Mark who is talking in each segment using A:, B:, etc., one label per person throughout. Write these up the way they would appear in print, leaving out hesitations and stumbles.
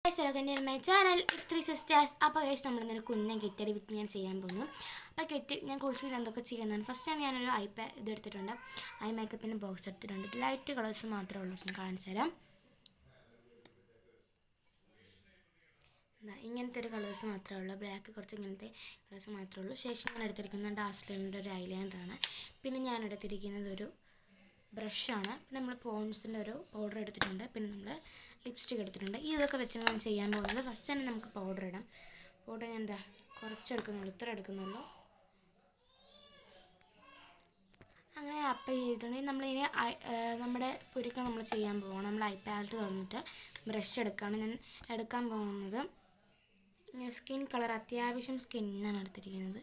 A: Welcome to my channel, If Three Sisters. അപ്പോൾ guys നമ്മളിന്നൊരു കുഞ്ഞൻ കെറ്റടി വിത്ത് ഞാൻ ചെയ്യാൻ പോകുന്നു. അപ്പോൾ കെറ്റ് ഞാൻ കുറച്ച് എന്തൊക്കെ ചെയ്യുന്നതാണ്. ഫസ്റ്റ് ഞാനൊരു ഇതെടുത്തിട്ടുണ്ട്, ഐ മേക്കപ്പിൻ്റെ ബോക്സ് എടുത്തിട്ടുണ്ട്. ലൈറ്റ് കളേഴ്സ് മാത്രമേ ഉള്ളൂ, ഞാൻ കാണിച്ചു തരാം. ഇങ്ങനത്തെ ഒരു കളേഴ്സ് മാത്രമേ ഉള്ളൂ, ബ്ലാക്ക് കുറച്ച് ഇങ്ങനത്തെ കളേഴ്സ് മാത്രമേ ഉള്ളൂ. ശേഷം ഞാൻ എടുത്തിരിക്കുന്നത് ഡാസ്ലിൻ്റെ ഒരു ഐലൈനറാണ്. പിന്നെ ഞാൻ എടുത്തിരിക്കുന്നത് ഒരു ബ്രഷാണ്. പിന്നെ നമ്മൾ പോൺസിൻ്റെ ഒരു പൗഡർ എടുത്തിട്ടുണ്ട്. പിന്നെ നമ്മൾ ലിപ്സ്റ്റിക് എടുത്തിട്ടുണ്ട്. ഇതൊക്കെ വെച്ചാണ് ഞാൻ ചെയ്യാൻ പോകുന്നത്. ഫസ്റ്റ് തന്നെ നമുക്ക് പൗഡർ ഇടാം. പൗഡർ ഞാൻ കുറച്ച് എടുക്കുന്നുള്ളൂ, ഇത്ര എടുക്കുന്നുള്ളൂ. അങ്ങനെ അപ്ലൈ ചെയ്തിട്ടുണ്ടെങ്കിൽ നമ്മളിനി നമ്മുടെ പുരുക്കം നമ്മൾ ചെയ്യാൻ പോകണം. നമ്മൾ ഐ പാലറ്റ് തുറന്നിട്ട് ബ്രഷ് എടുക്കുകയാണ് ഞാൻ എടുക്കാൻ പോകുന്നത്. സ്കിൻ കളർ അത്യാവശ്യം സ്കിന്നാണ് എടുത്തിരിക്കുന്നത്.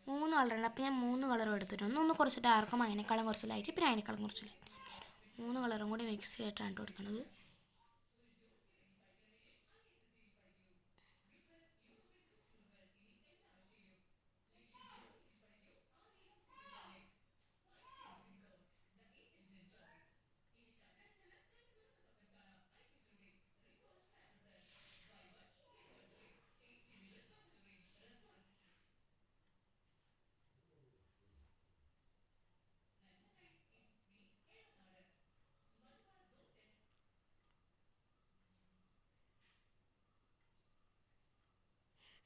A: 3 കളറുണ്ട്. അപ്പോൾ ഞാൻ 3 കളറും എടുത്തിട്ടുണ്ട്. ഒന്ന് കുറച്ച് ഡാർക്കും അതിനേക്കാളും കുറച്ച് ലൈറ്റ്, പിന്നെ അതിനേക്കാളും കുറച്ച് ലൈറ്റ്. 3 കളറും കൂടി മിക്സ് ചെയ്തിട്ടാണ് കൊടുക്കുന്നത്.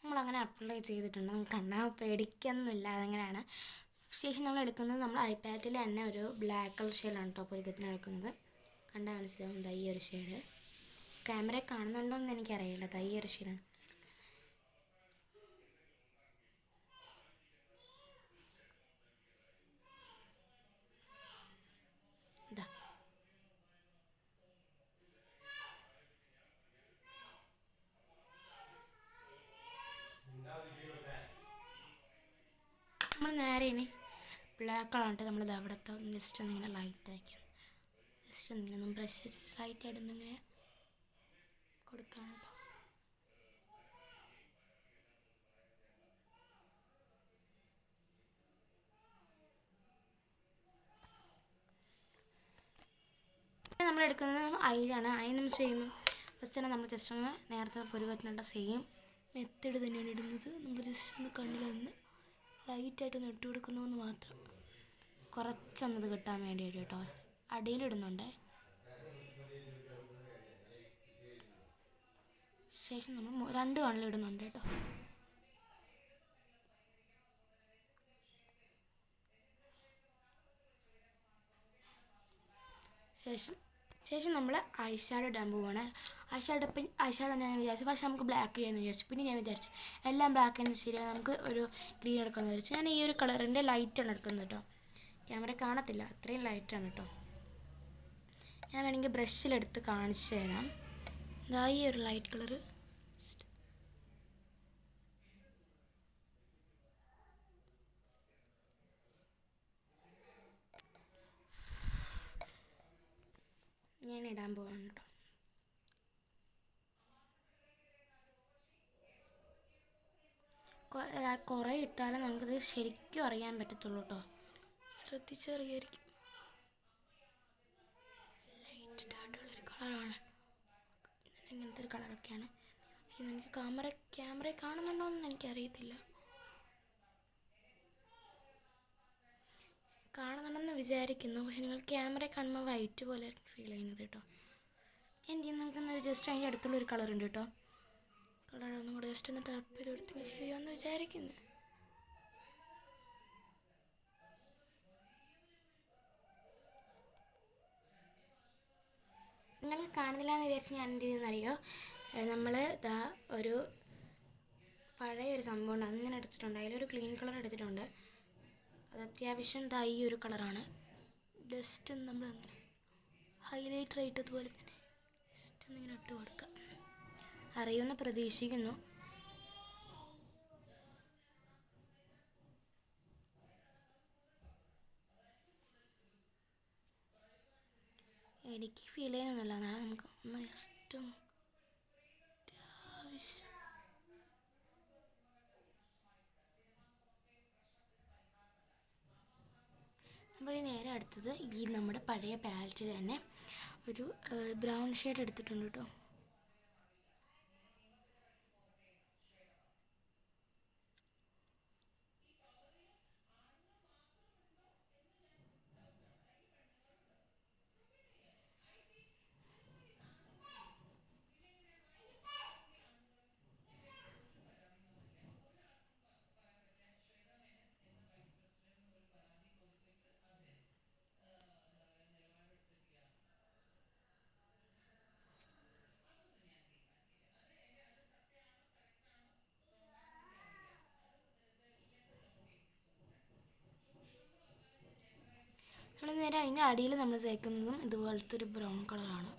A: നമ്മളങ്ങനെ അപ്ലൈ ചെയ്തിട്ടുണ്ട്. നമുക്ക് കണ്ടാൽ പേടിക്കൊന്നുമില്ല, അതങ്ങനെയാണ്. ശേഷം നമ്മൾ എടുക്കുന്നത് നമ്മൾ ഐ പാലറ്റിൽ തന്നെ ഒരു ബ്ലാക്ക് കളർ ഷെയ്ഡാണ് കേട്ടോ പുരുക്കത്തിന് എടുക്കുന്നത്. കണ്ടാൽ മനസ്സിലാവും, ഈ ഒരു ഷെയ്ഡ്. ക്യാമറ കാണുന്നുണ്ടോ എന്ന് എനിക്കറിയില്ല, ഈ ഒരു ഷെയ്ഡാണ്. നമ്മൾ നേരെ ഇനി ബ്ലാക്ക് കളറിട്ട് നമ്മളിത് അവിടുത്തെ ജസ്റ്റ് ഒന്നിങ്ങനെ ലൈറ്റ് ആക്കി ജസ്റ്റ് ഒന്നിങ്ങനെ ബ്രഷ് വെച്ചിട്ട് ലൈറ്റായിട്ടൊന്നിങ്ങനെ കൊടുക്കുകയാണ് കേട്ടോ. നമ്മളെടുക്കുന്നത് ഐലാണ്. ഐ നമ്മൾ ചെയ്യുമ്പോൾ ഫസ്റ്റ് തന്നെ നമ്മൾ ജസ്റ്റ് ഒന്ന് നേരത്തെ പുരുവത്തിനുള്ള സെയിം മെത്തേഡ് തന്നെയാണ് ഇടുന്നത്. നമ്മൾ ജസ്റ്റ് ഒന്ന് കണ്ണിലൊന്ന് ലൈറ്റായിട്ടൊന്ന് ഇട്ട് കൊടുക്കുന്നു മാത്രം, കുറച്ചൊന്നത് കിട്ടാൻ വേണ്ടിയിട്ട് കേട്ടോ. അടിയിലിടുന്നുണ്ട്. ശേഷം നമ്മൾ 2 കണ്ണിലിടുന്നുണ്ട് കേട്ടോ. ശേഷം നമ്മൾ ഐഷാഡോ ഇടാൻ പോവുകയാണ്. ഐഷാഡോ ഞാൻ വിചാരിച്ചു, പക്ഷേ നമുക്ക് ബ്ലാക്ക് ചെയ്യാമെന്ന് വിചാരിച്ചു. പിന്നെ ഞാൻ വിചാരിച്ചു എല്ലാം ബ്ലാക്ക് ചെയ്യുന്നത് ശരിയാണ്, നമുക്ക് ഒരു ഗ്രീൻ എടുക്കാമെന്ന് വിചാരിച്ചു. ഞാൻ ഈ ഒരു കളറിൻ്റെ ലൈറ്റാണ് എടുക്കുന്നത് കേട്ടോ. ക്യാമറ കാണത്തില്ല, അത്രയും ലൈറ്റാണ് കേട്ടോ. ഞാൻ വേണമെങ്കിൽ ബ്രഷിലെടുത്ത് കാണിച്ചു തരാം. ഈ ഒരു ലൈറ്റ് കളറ് ഞാൻ ഇടാൻ പോവാണ് കേട്ടോ. കുറേ ഇട്ടാലും നമുക്കിത് ശരിക്കും അറിയാൻ പറ്റത്തുള്ളൂ കേട്ടോ. ശ്രദ്ധിച്ചറിയായിരിക്കും. ലൈറ്റ് ആയിട്ടുള്ളൊരു കളറാണ്, ഇങ്ങനത്തെ ഒരു കളറൊക്കെയാണ്. എനിക്ക് ക്യാമറ കാണുന്നുണ്ടോ എന്ന് എനിക്കറിയത്തില്ല. കാണുന്നുണ്ടെന്ന് വിചാരിക്കുന്നു, പക്ഷെ നിങ്ങൾ ക്യാമറ കാണുമ്പോൾ വൈറ്റ് പോലെ ഫീൽ ചെയ്യുന്നത് കേട്ടോ. നമുക്കൊന്നൊരു ജസ്റ്റ് അതിൻ്റെ അടുത്തുള്ളൊരു കളറുണ്ട് കേട്ടോ. കളറൊന്നും കൂടെ ജസ്റ്റ് ഒന്ന് ടാപ്പ് ചെയ്ത് കൊടുത്ത് ശരിയാണെന്ന് വിചാരിക്കുന്നു. നിങ്ങൾ കാണുന്നില്ല എന്ന് വിചാരിച്ച് ഞാൻ എന്ത് ചെയ്യുന്നറിയോ, നമ്മൾ ഒരു പഴയൊരു സംഭവം ഉണ്ട്, അങ്ങനെ എടുത്തിട്ടുണ്ട്. അതിലൊരു ക്ലീൻ കളർ എടുത്തിട്ടുണ്ട്. അത് അത്യാവശ്യം ഈ ഒരു കളറാണ്. ജസ്റ്റ് നമ്മൾ അങ്ങനെ ഹൈലൈറ്റർ ഇട്ടതുപോലെ തന്നെ ജസ്റ്റ് ഒന്നിങ്ങനെ ഇട്ട് കൊടുക്കാം. അറിയുമെന്ന് പ്രതീക്ഷിക്കുന്നു. എനിക്ക് ഫീൽ ചെയ്യുന്നില്ല, എന്നാലും നമുക്ക് ഒന്ന് ജസ്റ്റ് അത്യാവശ്യം നമ്മൾ നേരെ അടുത്തത് ഈ നമ്മുടെ പഴയ പാലറ്റിൽ തന്നെ ഒരു ബ്രൗൺ ഷെയ്ഡ് എടുത്തിട്ടുണ്ട് കേട്ടോ. നേരം അതിൻ്റെ അടിയിൽ നമ്മൾ തേക്കുന്നതും ഇതുപോലത്തെ ഒരു ബ്രൗൺ കളറാണ്.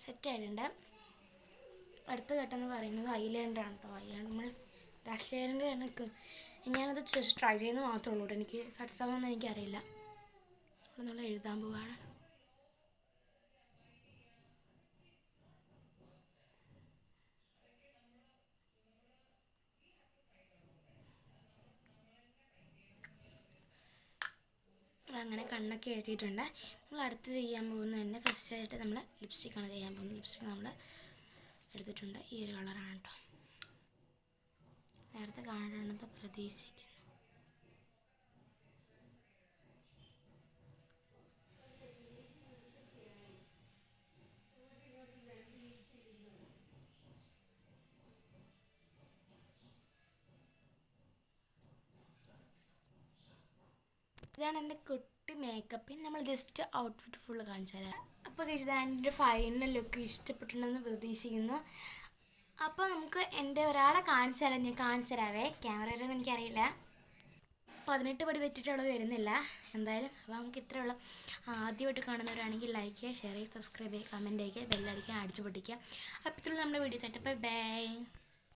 A: സെറ്റായിട്ടുണ്ട്. അടുത്ത ഘട്ടം എന്ന് പറയുന്നത് ഐലൈനറാണ് കേട്ടോ. ഐലൈനർ നമ്മൾ ലാസ്റ്റ് ഐലൈനർ എനിക്ക് ഞാനത് ജസ്റ്റ് ട്രൈ ചെയ്യുന്നത് മാത്രമേ ഉള്ളൂ. എനിക്ക് സക്സസ് ആവുമെന്ന് എനിക്കറിയില്ല. അപ്പോൾ നമ്മൾ എഴുതാൻ പോവാണ്. അങ്ങനെ കണ്ണൊക്കെ എഴുതിയിട്ടുണ്ട്. നമ്മൾ അടുത്ത് ചെയ്യാൻ പോകുന്നത് തന്നെ ഫസ്റ്റായിട്ട് നമ്മൾ ലിപ്സ്റ്റിക്കാണ് ചെയ്യാൻ പോകുന്നത്. ലിപ്സ്റ്റിക്ക് നമ്മൾ എടുത്തിട്ടുണ്ട്. ഈ ഒരു കളറാണ് കേട്ടോ. നേരത്തെ കാണുന്നത് പ്രതീക്ഷിക്കുന്നു. ഇതാണ് എൻ്റെ കുട്ടി മേക്കപ്പ്. നമ്മൾ ജസ്റ്റ് ഔട്ട്ഫിറ്റ് ഫുള്ള് കാണിച്ചു തരാം. അപ്പോൾ ഇതാണ് എൻ്റെ ഫൈനൽ ലുക്ക്. ഇഷ്ടപ്പെട്ടിട്ടുണ്ടെന്ന് പ്രതീക്ഷിക്കുന്നു. അപ്പോൾ നമുക്ക് എൻ്റെ ഒരാളെ കാണിച്ചു തരാം. ഞാൻ കാണിച്ചു തരാവേ. ക്യാമറയിലൊന്നും എനിക്കറിയില്ല. 18 പടി പറ്റിയിട്ടുള്ളത് വരുന്നില്ല എന്തായാലും. അപ്പോൾ നമുക്ക് ഇത്രയുള്ള ആദ്യമായിട്ട് കാണുന്നവരാണെങ്കിൽ ലൈക്ക് ചെയ്യുക, ഷെയർ ചെയ്യുക, സബ്സ്ക്രൈബ് ചെയ്യുക, കമൻറ്റ് ചെയ്യുക, ബെല്ലടിക്കുക, അടിച്ചു പൊട്ടിക്കുക. അപ്പോൾ ഇത്രയുള്ള നമ്മുടെ വീഡിയോ സെറ്റപ്പ്. ബൈ.